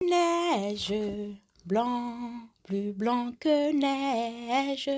Neige, blanc, plus blanc que neige,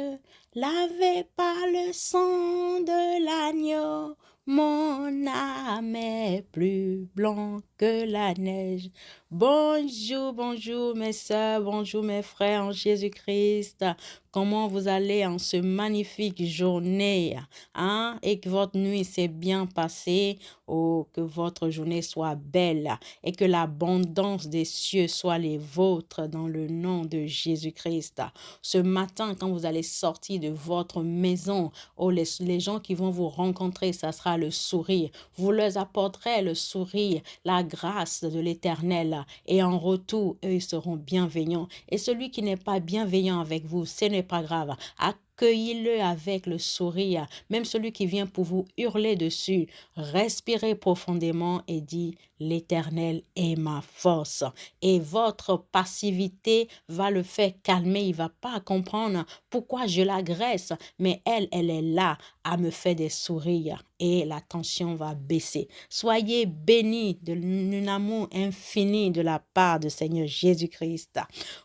lavé par le sang de l'agneau, mon âme est plus blanc que la neige. Bonjour, bonjour mes sœurs, bonjour mes frères en Jésus-Christ. Comment vous allez en ce magnifique journée, hein? Et que votre nuit s'est bien passée, oh, que votre journée soit belle et que l'abondance des cieux soit les vôtres dans le nom de Jésus-Christ. Ce matin, quand vous allez sortir de votre maison, oh, les gens qui vont vous rencontrer, ça sera le sourire. Vous leur apporterez le sourire, la grâce de l'Éternel et en retour, eux, ils seront bienveillants. Et celui qui n'est pas bienveillant avec vous, ce n'est pas grave. Accueillez-le avec le sourire. Même celui qui vient pour vous hurler dessus, respirez profondément et dites: l'Éternel est ma force. Et votre passivité va le faire calmer. Il ne va pas comprendre pourquoi je l'agresse. Mais elle est là à me faire des sourires. Et la tension va baisser. Soyez bénis d'un amour infini de la part du Seigneur Jésus-Christ.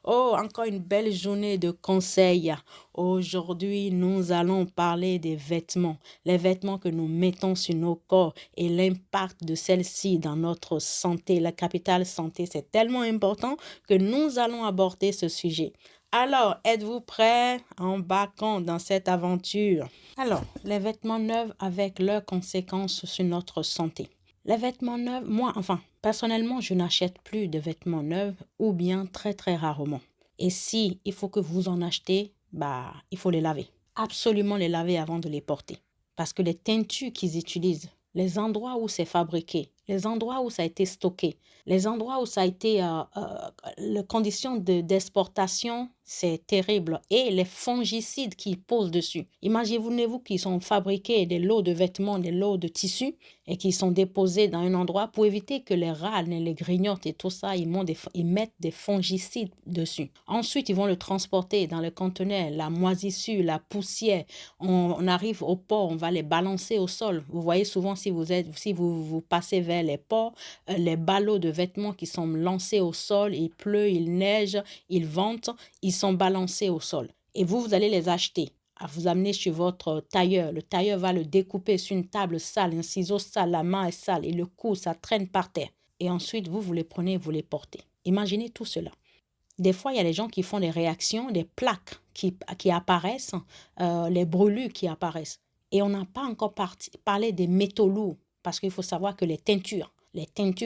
Oh, encore une belle journée de conseils. Aujourd'hui, nous allons parler des vêtements. Les vêtements que nous mettons sur nos corps et l'impact de celle-ci dans notre santé. La capitale santé, c'est tellement important que nous allons aborder ce sujet. Alors, êtes-vous prêts? Embarquons dans cette aventure. Alors, les vêtements neufs avec leurs conséquences sur notre santé. Les vêtements neufs, moi, personnellement, je n'achète plus de vêtements neufs ou bien très, très rarement. Et si il faut que vous en achetez, il faut les laver. Absolument les laver avant de les porter. Parce que les teintures qu'ils utilisent, les endroits où c'est fabriqué, les endroits où ça a été stocké, les endroits où ça a été, les conditions d'exportation, c'est terrible. Et les fongicides qu'ils posent dessus. Imaginez-vous qu'ils sont fabriqués des lots de vêtements, des lots de tissus et qui sont déposés dans un endroit pour éviter que les rats ne les grignotent et tout ça, ils mettent des fongicides dessus. Ensuite, ils vont le transporter dans le conteneur, la moisissure, la poussière. On arrive au port, on va les balancer au sol. Vous voyez souvent si vous passez vers les ports, les ballots de vêtements qui sont lancés au sol, il pleut, il neige, il vente, ils sont balancés au sol. Et vous allez les acheter. À vous amener chez votre tailleur. Le tailleur va le découper sur une table sale, un ciseau sale, la main est sale et le cou, ça traîne par terre. Et ensuite, vous les prenez et vous les portez. Imaginez tout cela. Des fois, il y a des gens qui font des réactions, des plaques qui apparaissent, les brûlures qui apparaissent. Et on n'a pas encore parlé des métaux lourds, parce qu'il faut savoir que les teintures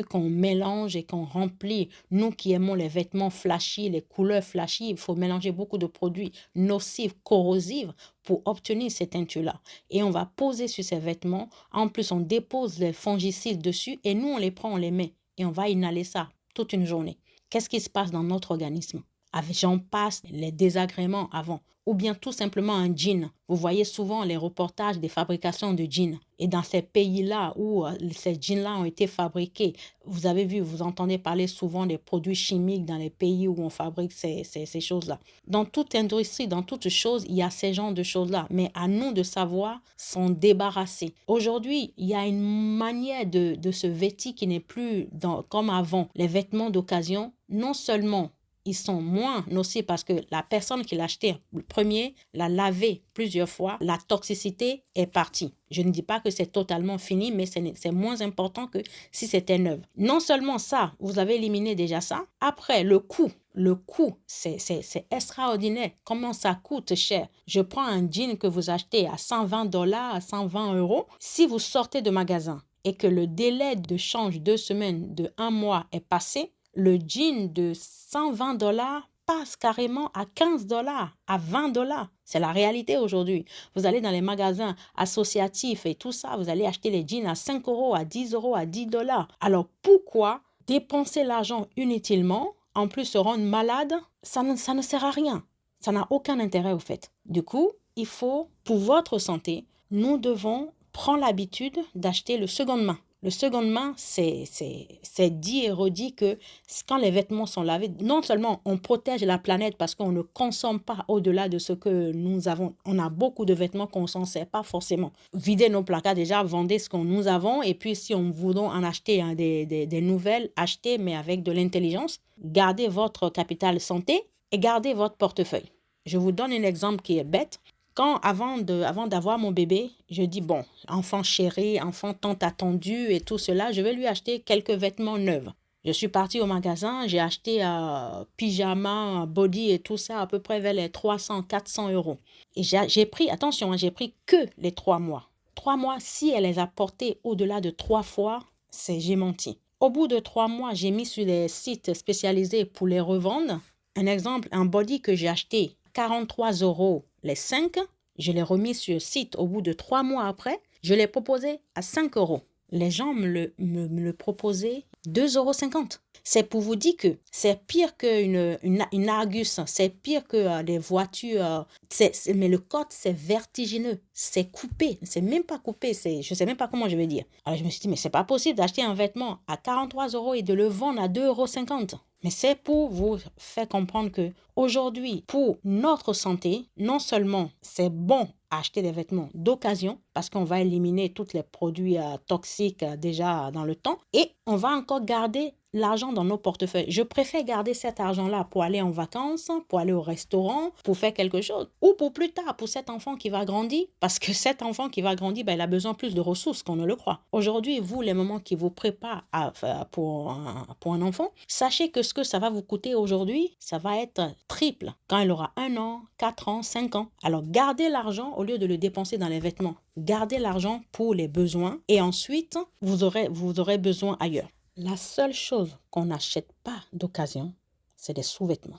qu'on mélange et qu'on remplit, nous qui aimons les vêtements flashy, les couleurs flashy, il faut mélanger beaucoup de produits nocifs, corrosifs pour obtenir ces teintures-là. Et on va poser sur ces vêtements. En plus, on dépose les fongicides dessus et nous, on les prend, on les met et on va inhaler ça toute une journée. Qu'est-ce qui se passe dans notre organisme? J'en passe les désagréments avant. Ou bien tout simplement un jean. Vous voyez souvent les reportages des fabrications de jeans. Et dans ces pays-là où ces jeans-là ont été fabriqués, vous avez vu, vous entendez parler souvent des produits chimiques dans les pays où on fabrique ces choses-là. Dans toute industrie, dans toute chose, il y a ces genres de choses-là. Mais à nous de savoir s'en débarrasser. Aujourd'hui, il y a une manière de se vêtir qui n'est plus comme avant. Les vêtements d'occasion, non seulement ils sont moins nocifs parce que la personne qui l'a acheté le premier l'a lavé plusieurs fois, la toxicité est partie. Je ne dis pas que c'est totalement fini, mais c'est moins important que si c'était neuf. Non seulement ça, vous avez éliminé déjà ça. Après, le coût, c'est extraordinaire. Comment ça coûte cher? Je prends un jean que vous achetez à $120, à 120 euros. Si vous sortez de magasin et que le délai de change 2 semaines, de 1 mois est passé, le jean de $120 passe carrément à $15, à $20. C'est la réalité aujourd'hui. Vous allez dans les magasins associatifs et tout ça, vous allez acheter les jeans à 5 euros, à 10 euros, à $10. Alors pourquoi dépenser l'argent inutilement, en plus se rendre malade? Ça ne sert à rien. Ça n'a aucun intérêt au fait. Du coup, pour votre santé, nous devons prendre l'habitude d'acheter le seconde main. Le seconde main, c'est dit et redit que quand les vêtements sont lavés, non seulement on protège la planète parce qu'on ne consomme pas au-delà de ce que nous avons. On a beaucoup de vêtements qu'on ne s'en sert pas forcément. Videz nos placards déjà, vendez ce que nous avons et puis si on voudrait en acheter des nouvelles, achetez mais avec de l'intelligence. Gardez votre capital santé et gardez votre portefeuille. Je vous donne un exemple qui est bête. Avant d'avoir mon bébé, je dis, bon, enfant chéri, enfant tant attendu et tout cela, je vais lui acheter quelques vêtements neufs. Je suis partie au magasin, j'ai acheté pyjama, body et tout ça à peu près vers les 300-400 euros. Et j'ai pris, attention, j'ai pris que les 3 mois. 3 mois, si elle les a portés au-delà de 3 fois, j'ai menti. Au bout de 3 mois, j'ai mis sur les sites spécialisés pour les revendre. Un exemple, un body que j'ai acheté 43 euros les 5, je l'ai remis sur le site au bout de 3 mois après, je l'ai proposé à 5 euros. Les gens me le proposaient 2,50 euros. C'est pour vous dire que c'est pire qu'une Argus, c'est pire que des voitures, mais le code c'est vertigineux, c'est coupé, c'est même pas coupé, je sais même pas comment je vais dire. Alors je me suis dit, mais c'est pas possible d'acheter un vêtement à 43 euros et de le vendre à 2,50 euros. Mais c'est pour vous faire comprendre que aujourd'hui, pour notre santé, non seulement c'est bon acheter des vêtements d'occasion parce qu'on va éliminer tous les produits toxiques déjà dans le temps et on va encore garder l'argent dans nos portefeuilles. Je préfère garder cet argent-là pour aller en vacances, pour aller au restaurant, pour faire quelque chose ou pour plus tard, pour cet enfant qui va grandir parce que cet enfant qui va grandir, il a besoin plus de ressources qu'on ne le croit. Aujourd'hui, vous, les moments qui vous préparent pour un enfant, sachez que ce que ça va vous coûter aujourd'hui, ça va être triple quand il aura 1 an, 4 ans, 5 ans. Alors, gardez l'argent au lieu de le dépenser dans les vêtements. Gardez l'argent pour les besoins et ensuite, vous aurez besoin ailleurs. La seule chose qu'on n'achète pas d'occasion, c'est des sous-vêtements.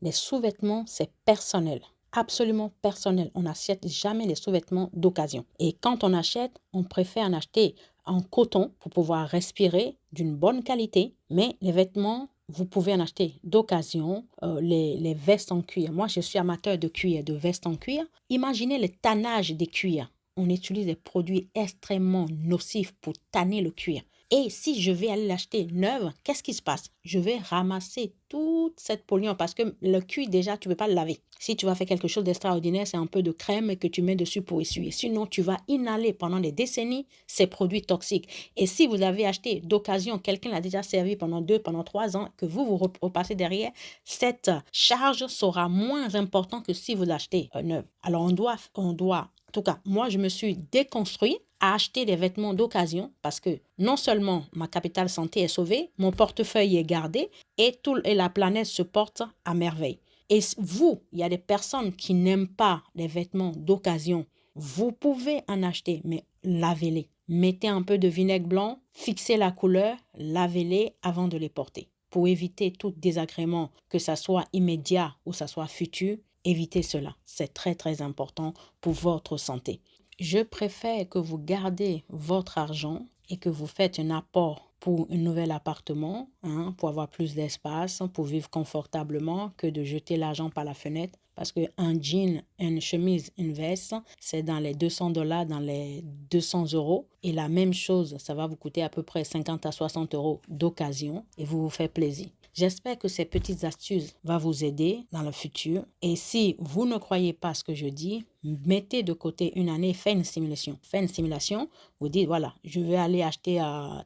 Les sous-vêtements, c'est personnel, absolument personnel. On n'achète jamais les sous-vêtements d'occasion. Et quand on achète, on préfère en acheter en coton pour pouvoir respirer d'une bonne qualité. Mais les vêtements, vous pouvez en acheter d'occasion, les vestes en cuir. Moi, je suis amateur de cuir, de vestes en cuir. Imaginez le tannage des cuirs. On utilise des produits extrêmement nocifs pour tanner le cuir. Et si je vais aller l'acheter neuve, qu'est-ce qui se passe? Je vais ramasser toute cette pollution parce que le cuir, déjà, tu ne peux pas le laver. Si tu vas faire quelque chose d'extraordinaire, c'est un peu de crème que tu mets dessus pour essuyer. Sinon, tu vas inhaler pendant des décennies ces produits toxiques. Et si vous avez acheté d'occasion, quelqu'un l'a déjà servi pendant 2, pendant 3 ans, que vous repassez derrière, cette charge sera moins importante que si vous l'achetez neuve. Alors, on doit, en tout cas, moi, je me suis déconstruit à acheter des vêtements d'occasion parce que non seulement ma capitale santé est sauvée, mon portefeuille est gardé et la planète se porte à merveille. Et vous, il y a des personnes qui n'aiment pas les vêtements d'occasion. Vous pouvez en acheter, mais lavez-les. Mettez un peu de vinaigre blanc, fixez la couleur, lavez-les avant de les porter. Pour éviter tout désagrément, que ça soit immédiat ou ça soit futur, évitez cela. C'est très très important pour votre santé. Je préfère que vous gardez votre argent et que vous faites un apport pour un nouvel appartement, pour avoir plus d'espace, pour vivre confortablement, que de jeter l'argent par la fenêtre. Parce qu'un jean, une chemise, une veste, c'est dans les $200, dans les 200 euros. Et la même chose, ça va vous coûter à peu près 50 à 60 euros d'occasion et vous vous faites plaisir. J'espère que ces petites astuces vont vous aider dans le futur. Et si vous ne croyez pas ce que je dis, mettez de côté une année, faites une simulation. Faites une simulation, vous dites, voilà, je vais aller acheter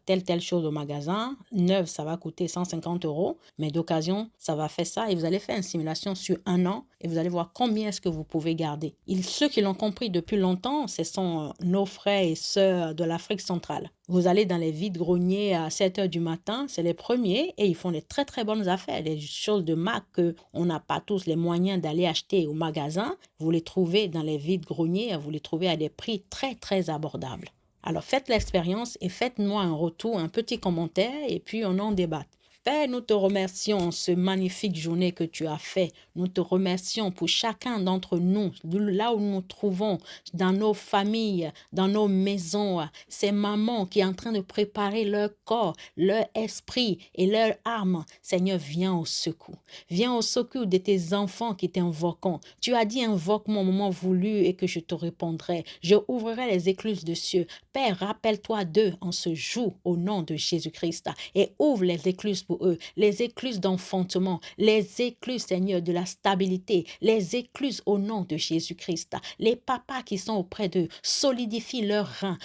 telle chose au magasin. Neuve, ça va coûter 150 euros, mais d'occasion, ça va faire ça. Et vous allez faire une simulation sur 1 an et vous allez voir combien est-ce que vous pouvez garder. Ceux qui l'ont compris depuis longtemps, ce sont nos frères et sœurs de l'Afrique centrale. Vous allez dans les vides-greniers à 7 heures du matin, c'est les premiers et ils font des très très bonnes affaires. Les choses de marque qu'on n'a pas tous les moyens d'aller acheter au magasin, vous les trouvez dans les vides-greniers, vous les trouvez à des prix très très abordables. Alors faites l'expérience et faites-moi un retour, un petit commentaire et puis on en débat. Père, nous te remercions en ce magnifique journée que tu as fait. Nous te remercions pour chacun d'entre nous, là où nous nous trouvons, dans nos familles, dans nos maisons. Ces mamans qui sont en train de préparer leur corps, leur esprit et leur âme. Seigneur, viens au secours. Viens au secours de tes enfants qui t'invoquent. Tu as dit, invoque-moi au moment voulu et que je te répondrai. Je ouvrirai les écluses de cieux. Père, rappelle-toi d'eux en ce jour au nom de Jésus-Christ et ouvre les écluses pour eux, les écluses d'enfantement, les écluses, Seigneur, de la stabilité, les écluses au nom de Jésus-Christ. Les papas qui sont auprès d'eux, solidifie leurs reins,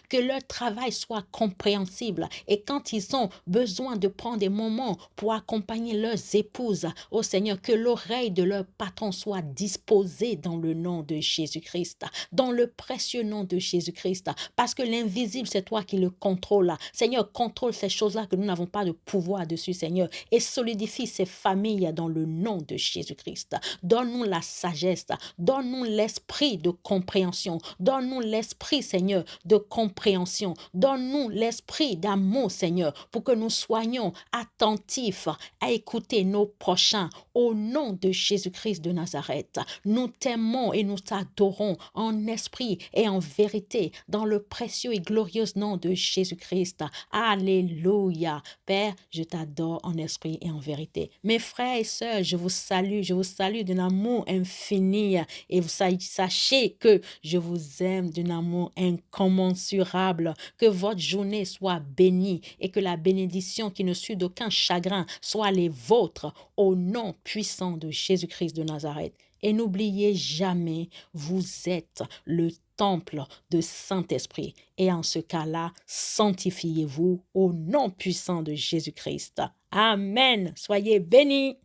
que leur travail soit compréhensible et quand ils ont besoin de prendre des moments pour accompagner leurs épouses, oh Seigneur, que l'oreille de leur patron soit disposée dans le nom de Jésus-Christ, dans le précieux nom de Jésus-Christ, parce que l'invisible, c'est toi qui le contrôles. Seigneur, contrôle ces choses-là que nous n'avons pas de pouvoir dessus, Seigneur, et solidifie ces familles dans le nom de Jésus-Christ. Donne-nous la sagesse, donne-nous l'esprit de compréhension, donne-nous l'esprit, Seigneur, de compréhension, donne-nous l'esprit d'amour, Seigneur, pour que nous soyons attentifs à écouter nos prochains au nom de Jésus-Christ de Nazareth. Nous t'aimons et nous t'adorons en esprit et en vérité dans le précieux et glorieux nom de Jésus-Christ. Alléluia. Père, je t'adore en esprit et en vérité. Mes frères et sœurs, je vous salue d'un amour infini et vous sachez que je vous aime d'un amour incommensurable. Que votre journée soit bénie et que la bénédiction qui ne suit d'aucun chagrin soit les vôtres au nom puissant de Jésus-Christ de Nazareth. Et n'oubliez jamais, vous êtes le temple de Saint-Esprit. Et en ce cas-là, sanctifiez-vous au nom puissant de Jésus-Christ. Amen. Soyez bénis.